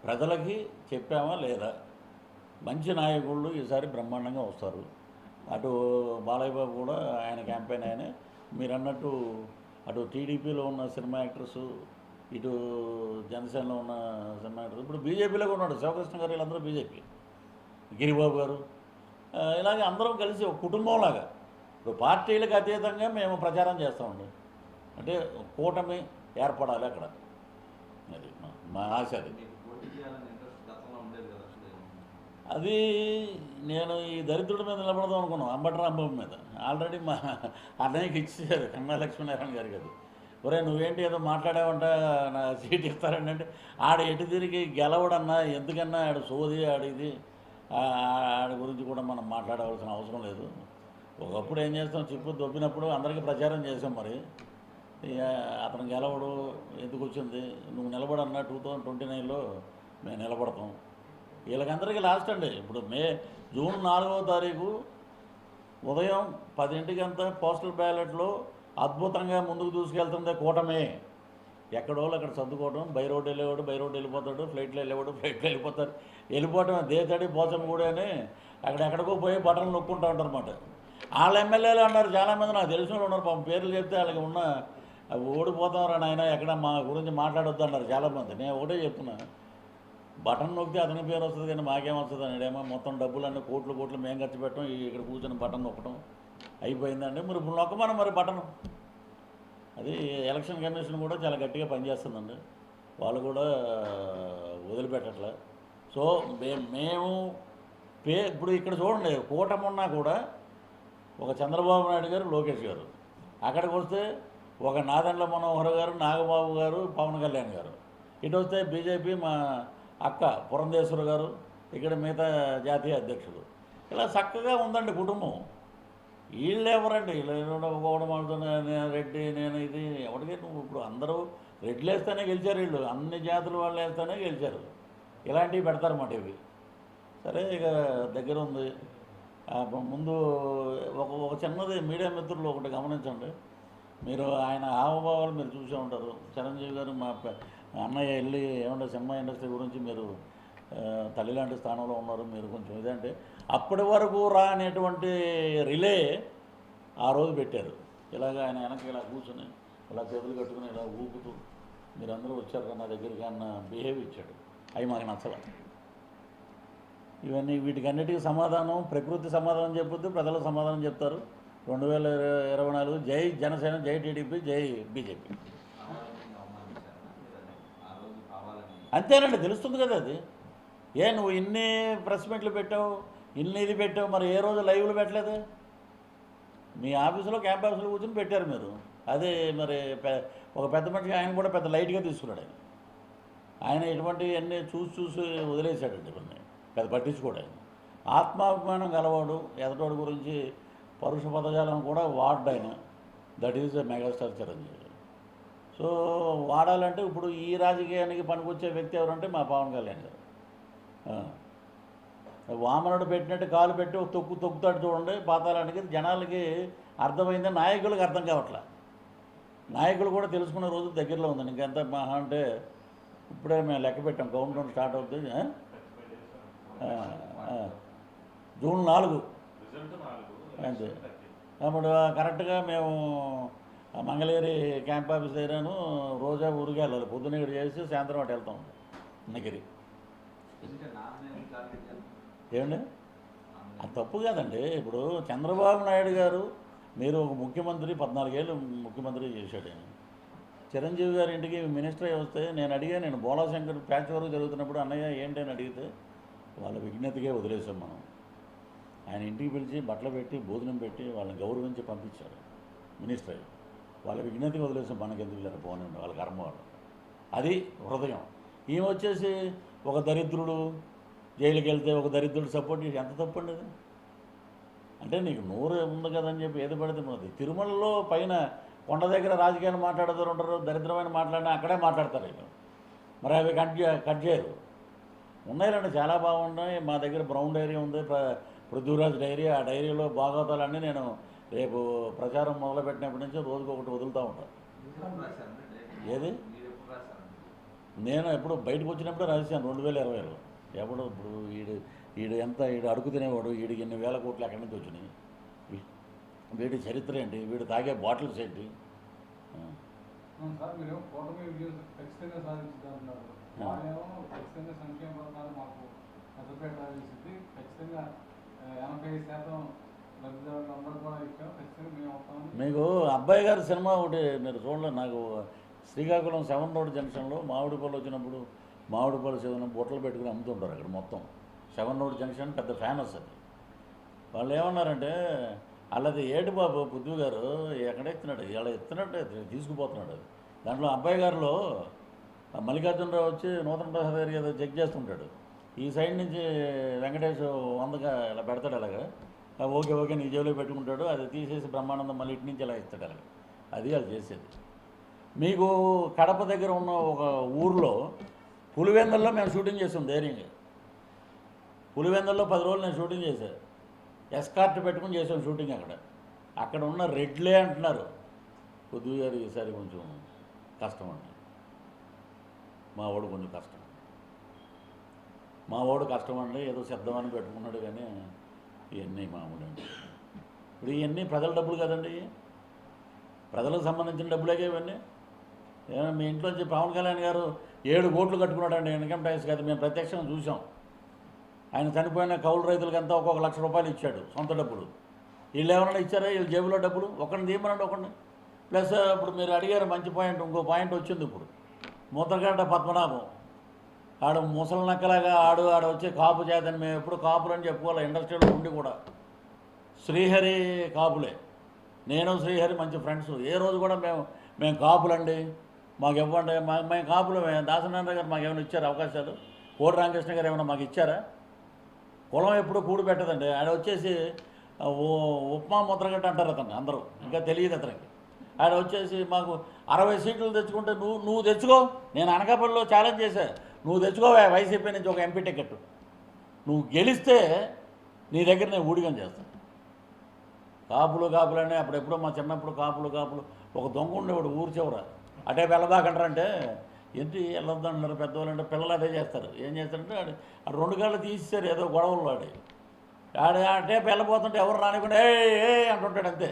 ప్రజలకి చెప్పామా లేదా, మంచి నాయకుళ్ళు ఈసారి బ్రహ్మాండంగా వస్తారు. అటు బాలయ్య బాబు కూడా ఆయన క్యాంపెయిన్ ఆయనే, మీరు అన్నట్టు అటు టీడీపీలో ఉన్న సినిమా యాక్టర్స్, ఇటు జనసేనలో ఉన్న సినిమా యాక్టర్స్, ఇప్పుడు బీజేపీలో ఉన్నాడు శివకృష్ణ గారు, వీళ్ళందరూ బీజేపీ, గిరిబాబు గారు, ఇలాగే అందరం కలిసి ఒక కుటుంబంలాగా ఇప్పుడు పార్టీలకు అతీతంగా మేము ప్రచారం చేస్తామండి. అంటే కూటమి ఏర్పడాలి అక్కడ, అది మా ఆశ. అది నేను ఈ దరిద్రుడి మీద నిలబడదాం అనుకున్నాం, అంబటి రాంబాబు మీద. ఆల్రెడీ మా అన్నయ్యకి ఇచ్చేసారు కన్నా లక్ష్మీనారాయణ గారికి. అది ఒరే నువ్వేంటి ఏదో మాట్లాడావంట, నా సీట్ ఇస్తారండి అంటే, ఆడ ఎటు తిరిగి గెలవడన్నా, ఎందుకన్నా ఆడు సోది ఆడిది, ఆడి గురించి కూడా మనం మాట్లాడవలసిన అవసరం లేదు. ఒకప్పుడు ఏం చేస్తాం, చిప్పు దొబ్బినప్పుడు అందరికీ ప్రచారం చేసాం, మరి అతను గెలవడు ఎందుకు వచ్చింది, నువ్వు నిలబడన్నా 2029లో మేము నిలబడతాం. వీళ్ళకందరికీ లాస్ట్ అండి. ఇప్పుడు జూన్ 4వ తారీఖు ఉదయం 10 పోస్టల్ బ్యాలెట్లో అద్భుతంగా ముందుకు దూసుకెళ్తుంది కూటమి. ఎక్కడోళ్ళు అక్కడ సర్దుకోవడం, బై రోడ్డు వెళ్ళేవాడు బై రోడ్డు వెళ్ళిపోతాడు, ఫ్లైట్లో వెళ్ళేవాడు ఫ్లైట్లో వెళ్ళిపోతాడు, వెళ్ళిపోవటం దేతడి పోచం కూడా అని అక్కడెక్కడికో పోయి బటన్లు నొక్కుంటూ ఉంటారు అన్నమాట. వాళ్ళ ఎమ్మెల్యేలు అన్నారు, చాలామంది నాకు తెలిసిన వాళ్ళు ఉన్నారు, పాపం పేర్లు చెప్తే వాళ్ళకి ఉన్న ఓడిపోతాం నాయన, ఎక్కడ మా గురించి మాట్లాడొద్దు అన్నారు చాలామంది. నేను ఒకటే చెప్తున్నా, బటన్ నొక్కితే అతని పేరు వస్తుంది కానీ మాకేం వస్తుంది అనేడేమో, మొత్తం డబ్బులన్నీ కోట్లు మేము ఖర్చు పెట్టడం, ఇక్కడ కూర్చొని బటన్ నొక్కడం అయిపోయిందండి. మరి ఇప్పుడు నొక్కమని మరి బటన్. అది ఎలక్షన్ కమిషన్ కూడా చాలా గట్టిగా పనిచేస్తుందండి, వాళ్ళు కూడా వదిలిపెట్టట్లే. సో మేము ఇప్పుడు ఇక్కడ చూడండి, కూటమి ఉన్నా కూడా ఒక చంద్రబాబు నాయుడు గారు, లోకేష్ గారు, అక్కడికి వస్తే ఒక నాదెండ్ల మనోహర్ గారు, నాగబాబు గారు, పవన్ కళ్యాణ్ గారు, ఇటు వస్తే బీజేపీ మా అక్క పురంధేశ్వర్ గారు, ఇక్కడ మిగతా జాతీయ అధ్యక్షులు. ఇలా చక్కగా ఉందండి కుటుంబం. వీళ్ళు ఎవరండి? వీళ్ళు ఒకటి మాడుతున్నా, నేను రెడ్డి, నేను ఇది, ఎవరికి నువ్వు ఇప్పుడు అందరూ రెడ్లు వేస్తేనే గెలిచారు, వీళ్ళు అన్ని జాతుల వాళ్ళు వేస్తేనే గెలిచారు. ఇలాంటివి పెడతారన్నమాట ఇవి. సరే, ఇక దగ్గర ఉంది. ముందు ఒక చిన్నది మీడియా మిత్రులు ఒకటి గమనించండి. మీరు ఆయన హావభావాలు మీరు చూసే ఉంటారు. చిరంజీవి గారు మా అన్నయ్య వెళ్ళి ఏమంటే సినిమా ఇండస్ట్రీ గురించి మీరు తల్లి లాంటి స్థానంలో ఉన్నారు, మీరు కొంచెం ఇదంటే అప్పటి వరకు రానేటువంటి రిలే ఆ రోజు పెట్టారు. ఇలాగ ఆయన వెనక్కి ఇలా కూర్చొని ఇలా చేతులు కట్టుకుని ఇలా ఊపుతూ మీరందరూ వచ్చారు నా దగ్గరికి అన్న బిహేవ్ ఇచ్చాడు. అవి మాకు నచ్చల. ఇవన్నీ వీటికన్నిటికీ సమాధానం ప్రకృతి సమాధానం చెప్పుద్ది, ప్రజలు సమాధానం చెప్తారు. 2024 జై జనసేన, జై టీడీపీ, జై బీజేపీ. అంతేనండి, తెలుస్తుంది కదా అది. నువ్వు ఇన్ని ప్రెస్ మీట్లు పెట్టావు, ఇన్ని ఇది పెట్టావు, మరి ఏ రోజు లైవ్లు పెట్టలేదు? మీ ఆఫీసులో క్యాంప్ ఆఫీసులో కూర్చొని పెట్టారు మీరు. అదే మరి ఒక పెద్ద మనిషి ఆయన కూడా పెద్ద లైట్గా తీసుకున్నాడు. ఆయన ఇటువంటివన్నీ చూసి వదిలేశాడండి. ఇవన్నీ పెద్ద పట్టించుకోడు. ఆయన ఆత్మాభిమానం గలవాడు, ఎదటోడి గురించి పరుష పదజాలం కూడా వాడ్డాయన. That is a megastar Chiranjeevi. సో వాడాలంటే ఇప్పుడు ఈ రాజకీయానికి పనికొచ్చే వ్యక్తి ఎవరంటే మా పవన్ కళ్యాణ్ గారు. వామనుడు పెట్టినట్టు కాలు పెట్టి తొక్కుతాడు చూడండి పాతాళానికి. జనాలకి అర్థమైంది, నాయకులకు అర్థం కావట్లే. నాయకులు కూడా తెలుసుకునే రోజు దగ్గరలో ఉందండి. ఇంకెంత మహా అంటే ఇప్పుడే మేము లెక్క పెట్టాం, కౌంట్ డౌన్ స్టార్ట్ అవుతుంది. జూన్ 4 అంతే. అప్పుడు కరెక్ట్గా మేము మంగళగిరి క్యాంప్ ఆఫీస్ దగ్గరను రోజా ఊరికి వెళ్ళాలి. పొద్దున్న ఇక్కడ చేసి సాయంత్రం అటు వెళ్తాం నగిరి. ఏమండి అది తప్పు కాదండి. ఇప్పుడు చంద్రబాబు నాయుడు గారు మీరు ఒక ముఖ్యమంత్రి 14 ఏళ్ళు ముఖ్యమంత్రి చేశాడు. ఆయన చిరంజీవి గారి ఇంటికి మినిస్టర్ అయ్యి వస్తే నేను బోలాశంకర్ ప్యాచ్ వరకు జరుగుతున్నప్పుడు అన్నయ్య ఏంటి అని అడిగితే వాళ్ళ విజ్ఞతకే వదిలేసాం మనం. ఆయన ఇంటికి పిలిచి బట్టలు పెట్టి భోజనం పెట్టి వాళ్ళని గౌరవించి పంపించారు మినిస్టర్ అయ్యి. వాళ్ళ విజ్ఞతకి వదిలేసాం, మనకెందుకు లేరు పోనండి, వాళ్ళ కర్మ వాళ్ళు. అది హృదయం. ఈమె వచ్చేసి ఒక దరిద్రుడు జైలుకి వెళ్తే ఒక దరిద్రుడు సపోర్ట్ చేసి ఎంత తప్పండి అది? అంటే నీకు నోరు ఉంది కదని చెప్పి ఏది పడితే ఉన్నది. తిరుమలలో పైన కొండ దగ్గర రాజకీయాలు మాట్లాడుతూ ఉంటారు, దరిద్రమైన మాట్లాడినా అక్కడే మాట్లాడతారు వీళ్ళు. మరి అవి కట్ చేయరు. ఉన్నాయిలండి, చాలా బాగున్నాయి. మా దగ్గర బ్రౌన్ డైరీ ఉంది, పృథ్వీరాజ్ డైరీ. ఆ డైరీలో భాగవతాలన్నీ నేను రేపు ప్రచారం మొదలుపెట్టినప్పటి నుంచి రోజుకు ఒకటి వదులుతూ ఉంటాను. ఏది నేను ఎప్పుడు బయటకు వచ్చినప్పుడే రాశాను 2020లో. ఎప్పుడు ఇప్పుడు ఈడు అడుగు తినేవాడు, వీడికి ఎన్ని వేల కోట్లు ఎక్కడి నుంచి వచ్చినాయి, వీడి చరిత్ర ఏంటి, వీడు తాగే బాటిల్స్ ఏంటి. మీకు అబ్బాయి గారి సినిమా ఒకటి మీరు చూడలేదు. నాకు శ్రీకాకుళం 7 రోడ్ జంక్షన్లో మామిడిపళ్ళు వచ్చినప్పుడు మామిడిపళ్ళు సేవన బొట్టలు పెట్టుకుని అమ్ముతుంటారు అక్కడ మొత్తం. 7 రోడ్ జంక్షన్ పెద్ద ఫేమస్ అది. వాళ్ళు ఏమన్నారంటే అల్లది ఏటి బాబు పృథ్వీ గారు ఎక్కడ ఎత్తున్నాడు, ఇలా ఎత్తున్నట్టు తీసుకుపోతున్నాడు. అది దాంట్లో అబ్బాయి గారిలో మల్లికార్జునరావు వచ్చి నూతన ప్రసాద్ గారికి ఏదో చెక్ చేస్తుంటాడు. ఈ సైడ్ నుంచి వెంకటేష్ 100గా ఇలా పెడతాడు. అలాగా ఓకే నీ జేబులో పెట్టుకుంటాడు. అది తీసేసి బ్రహ్మానందం మళ్ళీ ఇటు నుంచి ఇలా ఇస్తాడు. అలాగా అది వాళ్ళు చేసేది. మీకు కడప దగ్గర ఉన్న ఒక ఊర్లో పులివెందుల్లో మేము షూటింగ్ చేసాం ధైర్యంగా. పులివెందుల్లో 10 రోజులు నేను షూటింగ్ చేశాను. ఎస్కార్ట్ పెట్టుకుని చేసాం షూటింగ్. అక్కడ ఉన్న రెడ్లే అంటున్నారు పృథ్వీ గారు ఈసారి కొంచెం కష్టం అండి, మా వాడు కొంచెం కష్టం, అండి ఏదో శబ్దమని పెట్టుకున్నాడు. కానీ ఇవన్నీ మామూలు అండి. ఇప్పుడు ఇవన్నీ ప్రజల డబ్బులు కదండి, ప్రజలకు సంబంధించిన డబ్బులేగా ఇవన్నీ. ఏమన్నా మీ ఇంట్లోంచి పవన్ కళ్యాణ్ గారు 7 కోట్లు కట్టుకున్నాడండి ఇన్కమ్ ట్యాక్స్ కదా, మేము ప్రత్యక్షంగా చూసాం. ఆయన చనిపోయిన కౌలు రైతులకి అంతా ఒక్కొక్క ₹1,00,000 ఇచ్చాడు సొంత డబ్బులు. వీళ్ళు ఏమన్నా ఇచ్చారా? వీళ్ళు జేబులో డబ్బులు ఒకరిని తీయమనండి, ఒకరిని. ప్లస్ ఇప్పుడు మీరు అడిగారు మంచి పాయింట్, ఇంకో పాయింట్ వచ్చింది ఇప్పుడు. ముద్రగడ్డ పద్మనాభం ఆడు ముసలి నక్కలాగా ఆడు వచ్చి కాపు చేతని మేము ఎప్పుడు కాపులు అని చెప్పుకోవాలి ఇండస్ట్రీలో ఉండి కూడా. శ్రీహరి కాపులే, నేను శ్రీహరి మంచి ఫ్రెండ్స్. ఏ రోజు కూడా మేము కాపులండి మాకు ఇవ్వండి, మేము కాపులు. దాసనారాయణ గారు మాకు ఏమైనా ఇచ్చారు అవకాశాలు? కోడి రామకృష్ణ గారు ఏమైనా మాకు ఇచ్చారా? కులం ఎప్పుడు కూడి పెట్టదండి. ఆయన వచ్చేసి ఉప్మా ముద్రగడ్డ అంటారు అతను, అందరూ ఇంకా తెలియదు అతనికి. ఆయన వచ్చేసి మాకు 60 సీట్లు తెచ్చుకుంటే నువ్వు తెచ్చుకో, నేను అనకాపల్లిలో ఛాలెంజ్ చేశా, నువ్వు తెచ్చుకోవా వైసీపీ నుంచి ఒక ఎంపీ టికెట్, నువ్వు గెలిస్తే నీ దగ్గర నేను ఊడిగం చేస్తాను. కాపులని అప్పుడెప్పుడో మా చిన్నప్పుడు కాపులు ఒక దొంగ ఉండేవాడు ఊరు చివర, అటే వెళ్ళదాకంటారంటే ఏంటి వెళ్ళొద్దంటారు పెద్దవాళ్ళు. అంటే పిల్లలు అదే చేస్తారు. ఏం చేస్తారంటే ఆడు 2 కాళ్ళు తీసేశారు ఏదో గొడవలు అటే వెళ్ళబోతుంటే ఎవరు రానికుండా ఏ అంటుంటాడు అంతే.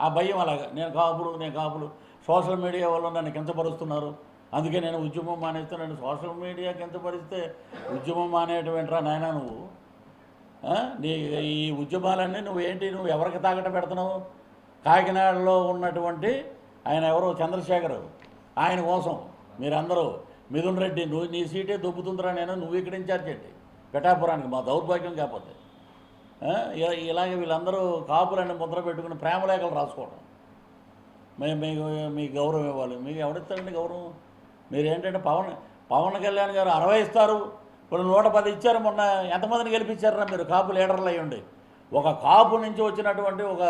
ఆ భయం అలాగా. నేను కాపులు సోషల్ మీడియా వాళ్ళు నన్ను కించపరుస్తున్నారు, అందుకే నేను ఉద్యమం మానేస్తున్నాను. సోషల్ మీడియా కించపరిస్తే ఉద్యమం మానేయటమేంట్రా నాయన నువ్వు? నీ ఈ ఉద్యమాలన్నీ నువ్వు ఎవరికి తాకట పెడుతున్నావు? కాకినాడలో ఉన్నటువంటి ఆయన ఎవరో చంద్రశేఖర్, ఆయన కోసం మీరందరూ మిథున్ రెడ్డి నీ సీటే దొబ్బుతుందిరా నువ్వు ఇక్కడ ఇన్ఛార్జ్ ఏంటి పిఠాపురానికి? మా దౌర్భాగ్యం కాకపోతే ఇలాగే వీళ్ళందరూ కాపులని ముద్ర పెట్టుకుని ప్రేమలేఖలు రాసుకోవడం. మీకు గౌరవం ఇవ్వాలి. మీకు ఎవరిస్తారండి గౌరవం? మీరేంటంటే పవన్ కళ్యాణ్ గారు 60 ఇస్తారు, ఇప్పుడు 110 ఇచ్చారు. మొన్న ఎంతమందిని గెలిపించారా మీరు కాపు లీడర్లు అయ్యండి? ఒక కాపు నుంచి వచ్చినటువంటి ఒక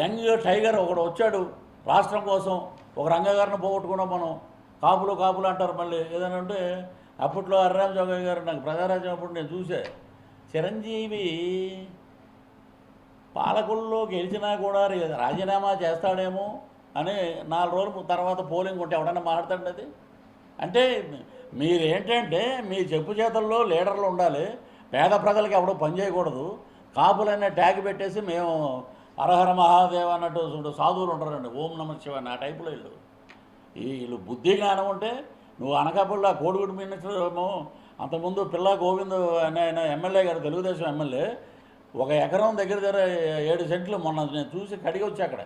యంగ్ టైగర్ ఒకడు వచ్చాడు రాష్ట్రం కోసం. ఒక రంగగారిని పోగొట్టుకున్నాం మనం. కాపులు అంటారు మళ్ళీ ఏదైనా ఉంటే. అప్పట్లో అర్రామ్ జోగయ్య గారు నాకు ప్రజారాజ్యం అప్పుడు నేను చూసే, చిరంజీవి పాలకుల్లో గెలిచినా కూడా రాజీనామా చేస్తాడేమో అని 4 రోజుల తర్వాత పోలింగ్ ఉంటే ఎవడన్నా మాట్లాడండి అది. అంటే మీరేంటంటే మీ చెప్పు చేతుల్లో లీడర్లు ఉండాలి, పేద ప్రజలకు ఎవడో పని చేయకూడదు. కాపులనే ట్యాగ్ పెట్టేసి మేము హరహర మహాదేవ్ అన్నట్టు చూడు సాధువులు ఉంటారండి, ఓం నమ శివాయ ఆ టైపులో వీళ్ళు బుద్ధి జ్ఞానం ఉంటే. నువ్వు అనకాపల్లి కోడిగుడి మినిస్టర్ ఏమో అంతకుముందు పిల్లా గోవింద్ అనే ఆయన ఎమ్మెల్యే గారు, తెలుగుదేశం ఎమ్మెల్యే, 1 ఎకరం దగ్గర 7 సెంట్లు మొన్న నేను చూసి కడిగి వచ్చి అక్కడ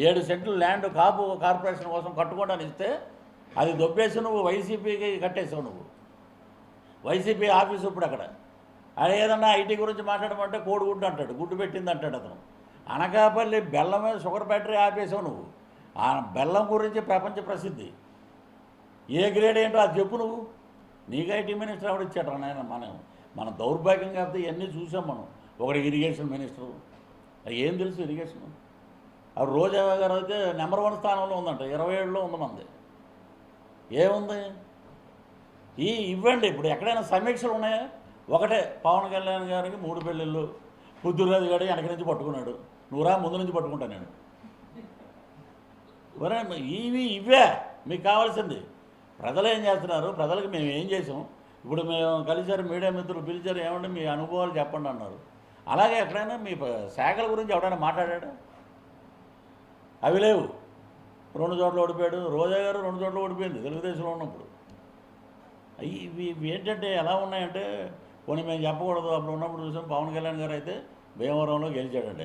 7 సెంట్లు ల్యాండ్ కాపు కార్పొరేషన్ కోసం కట్టుకోవడానికి ఇస్తే అది దొబ్బేసి నువ్వు వైసీపీకి కట్టేసావు. నువ్వు వైసీపీ ఆఫీసు ఇప్పుడు అక్కడ. అది ఏదన్నా ఐటీ గురించి మాట్లాడమంటే కోడిగుడ్డు అంటాడు, గుడ్డు పెట్టింది అంటాడు అతను. అనకాపల్లి బెల్లమే షుగర్ ఫ్యాక్టరీ ఆపేసావు నువ్వు. ఆ బెల్లం గురించి ప్రపంచ ప్రసిద్ధి. ఏ గ్రేడ్ ఏంటో అది చెప్పు నువ్వు. నీకు ఐటీ మినిస్టర్ ఎవరు ఇచ్చాడు నాయన? మన దౌర్భాగ్యం కాకపోతే ఇవన్నీ చూసాం మనం. ఒకటి ఇరిగేషన్ మినిస్టరు, అది ఏం తెలుసు ఇరిగేషన్? ఆ రోజా గారు అయితే నెంబర్ 1 స్థానంలో ఉందంట, 27లో ఉంది మంది. ఏముంది? ఇవ్వండి. ఇప్పుడు ఎక్కడైనా సమీక్షలు ఉన్నాయా? ఒకటే, పవన్ కళ్యాణ్ గారికి 3 పెళ్ళిళ్ళు, పుద్దురాజు గారు వెనక నుంచి పట్టుకున్నాడు, నువ్వురా ముందు నుంచి పట్టుకుంటా నేను. ఇవే మీకు కావాల్సింది. ప్రజలు ఏం చేస్తున్నారు? ప్రజలకు మేము ఏం చేసాం? ఇప్పుడు మేము కలిసారు, మీడియా మిత్రులు పిలిచారు, ఏమంటే మీ అనుభవాలు చెప్పండి అన్నారు. అలాగే ఎక్కడైనా మీ శాఖల గురించి ఎవడైనా మాట్లాడా? అవి లేవు. 2 చోట్ల ఓడిపోయాడు. రోజా గారు 2 చోట్ల ఓడిపోయింది తెలుగుదేశంలో ఉన్నప్పుడు. ఇవి ఏంటంటే ఎలా ఉన్నాయంటే, కొన్ని మేము చెప్పకూడదు. అప్పుడు ఉన్నప్పుడు చూసాం, పవన్ కళ్యాణ్ గారు అయితే భీమవరంలో గెలిచాడండి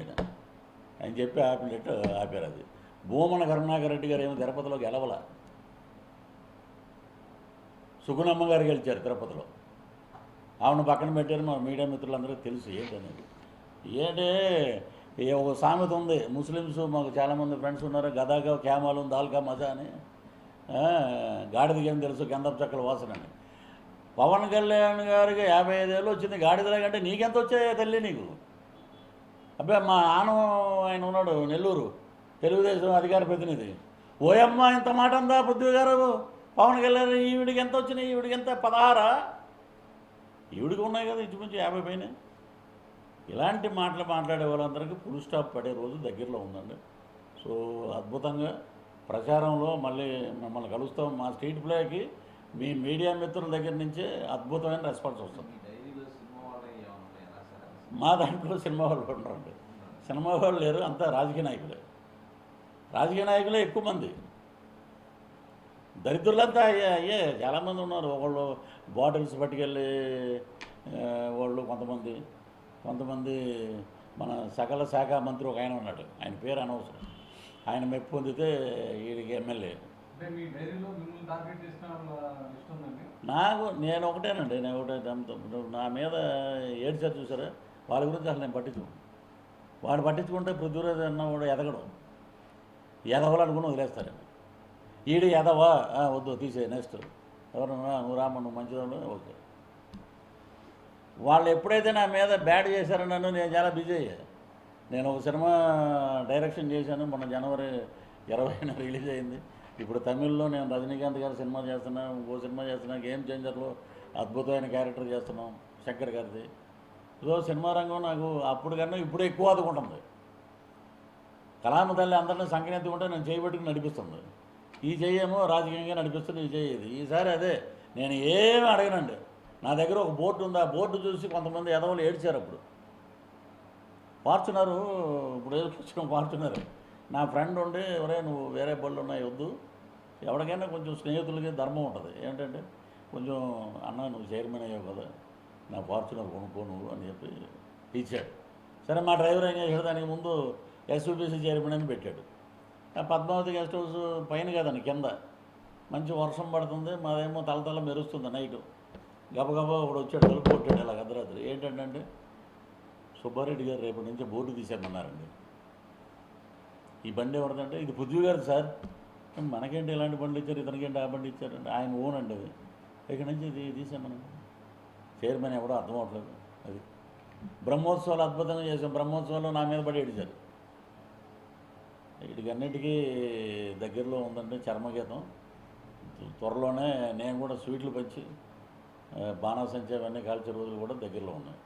ఆయన చెప్పి ఆపినట్టు ఆపారు. అది భూమన కరుణాకర్ రెడ్డి గారు ఏమో తిరుపతిలో గెలవల, సుగుణమ్మ గారు గెలిచారు తిరుపతిలో. ఆవిడ పక్కన పెట్టారు. మా మీడియా మిత్రులందరికీ తెలుసు ఏంటనేది. ఏంటే ఒక సామెత ఉంది, ముస్లిమ్స్ మాకు చాలామంది ఫ్రెండ్స్ ఉన్నారు, గదాగా క్యామాలు దాల్కా మజా అని. గాడిదకి ఏం తెలుసు గంధపు చక్కల వాసన అని. పవన్ కళ్యాణ్ గారికి 55 ఏళ్ళు వచ్చింది గాడిదల కంటే నీకెంత వచ్చాయో తల్లి నీకు? అబ్బాయి మా నాన్న ఆయన ఉన్నాడు నెల్లూరు, తెలుగుదేశం అధికార ప్రతినిధి. ఓయమ్మ ఇంత మాట అందా పృథ్వీ గారు? పవన్ కళ్యాణ్ ఈవిడికి ఎంత వచ్చినాయి? ఈవిడికి ఎంత 16? ఈవిడికి ఉన్నాయి కదా ఇంచుమించు 50 పైన. ఇలాంటి మాటలు మాట్లాడే వాళ్ళందరికీ ఫుల్ స్టాప్ పడే రోజు దగ్గరలో ఉందండి. సో అద్భుతంగా ప్రచారంలో మళ్ళీ మిమ్మల్ని కలుస్తాం. మా స్ట్రీట్ ప్లేకి మీ మీడియా మిత్రుల దగ్గర నుంచే అద్భుతమైన రెస్పాన్స్ వస్తుంది. మా దాంట్లో సినిమా వాళ్ళు ఉంటారండి. సినిమా వాళ్ళు లేరు, అంతా రాజకీయ నాయకులే. రాజకీయ నాయకులే ఎక్కువ మంది. దరిద్రులంతా అయ్యే చాలామంది ఉన్నారు. ఒకళ్ళు బాటిల్స్ పట్టుకెళ్ళి వాళ్ళు, కొంతమంది మన సకల శాఖ మంత్రి ఒక ఆయన ఉన్నాడు, ఆయన పేరు అనవసరం. ఆయన మెప్పు పొందితే వీడికి ఎమ్మెల్యే. అంటే మీ డైరీలో మిమ్మల్ని టార్గెట్ చేసిన లిస్ట్ ఉందండి. నేను ఒకటేనండి, నేను ఒకటే నా మీద ఏడ్చారు చూసారా, వాళ్ళ గురించి అసలు నేను పట్టించుకోను. వాడు పట్టించుకుంటే పృథ్వీరాజ్ అన్న వాడు ఎదగడం, ఎదవాలనుకుని వదిలేస్తారండి. ఈడు ఎదవా వద్దు తీసే నెక్స్ట్ ఎవరన్నా నువ్వు రామ్మ నువ్వు మంచిదాడు ఓకే. వాళ్ళు ఎప్పుడైతే నా మీద బ్యాడ్ చేశారో నన్ను నేను చాలా బిజీ అయ్యాను. నేను ఒక సినిమా డైరెక్షన్ చేశాను, మొన్న జనవరి 20న రిలీజ్ అయింది. ఇప్పుడు తమిళ్లో నేను రజనీకాంత్ గారి సినిమా చేస్తున్నాను, ఇంకో సినిమా చేస్తున్నా, గేమ్ చేంజర్లో అద్భుతమైన క్యారెక్టర్ చేస్తున్నాం శంకర్ గారిది. సో సినిమా రంగం నాకు అప్పుడు కన్నా ఇప్పుడు ఎక్కువ ఆదుకుంటుంది. కళామ తల్లి అందరినీ సంకనెత్తుకుంటే నేను చేయబట్టుకుని నడిపిస్తుంది. ఈ చెయ్యేమో రాజకీయంగా నడిపిస్తుంది, ఈ చెయ్యేది. ఈసారి అదే నేను ఏమి అడగనండి. నా దగ్గర ఒక బోర్డు ఉంది, ఆ బోర్డు చూసి కొంతమంది ఎదవలు ఏడ్చారు. అప్పుడు ఫార్చునరు, ఇప్పుడు ఏదో పుస్తకం ఫార్చునరు, నా ఫ్రెండ్ ఉండి ఎవరే నువ్వు వేరే బళ్ళు ఉన్నాయి వద్దు, ఎవరికైనా కొంచెం స్నేహితులకి ధర్మం ఉంటుంది ఏంటంటే కొంచెం అన్న నువ్వు చైర్మన్ అయ్యావు కదా నా ఫార్చునర్ కొనుక్కో నువ్వు అని చెప్పి ఇచ్చాడు. సరే మా డ్రైవర్ ఏం చేశాడు, దానికి ముందు ఎస్యూబీసీ చైర్మన్ అని పెట్టాడు. ఆ పద్మావతి గెస్ట్ హౌస్ పైన కదండి, కింద మంచి వర్షం పడుతుంది, మాదేమో తల మెరుస్తుంది నైటు. గబగబా ఒకడు వచ్చాడు, తలుపు కొట్టాడు ఇలా అర్ధరాత్రి. ఏంటంటే సుబ్బారెడ్డి గారు రేపటి నుంచి బోర్డు తీసేయమన్నారండి. ఈ బండి ఎవరిదంటే ఇది పృథ్వీ గారు సార్. మనకేంటి ఇలాంటి బండ్లు ఇచ్చారు, ఇతనికేంటి ఆ బండి ఇచ్చారంటే ఆయన ఓన్ అండి అది. ఇక్కడి నుంచి ఇది తీసేయమనండి. చైర్మన్ ఎవడో అర్థం అవట్లేదు. అది బ్రహ్మోత్సవాలు అద్భుతంగా చేసాం, బ్రహ్మోత్సవాలు నా మీద పడి ఏడిచారు. వీటికన్నిటికీ దగ్గరలో ఉందంటే చర్మగీతం. త్వరలోనే నేను కూడా స్వీట్లు పంచి బాణాసంచా అవన్నీ కాల్చే రోజులు కూడా దగ్గరలో ఉన్నాయి.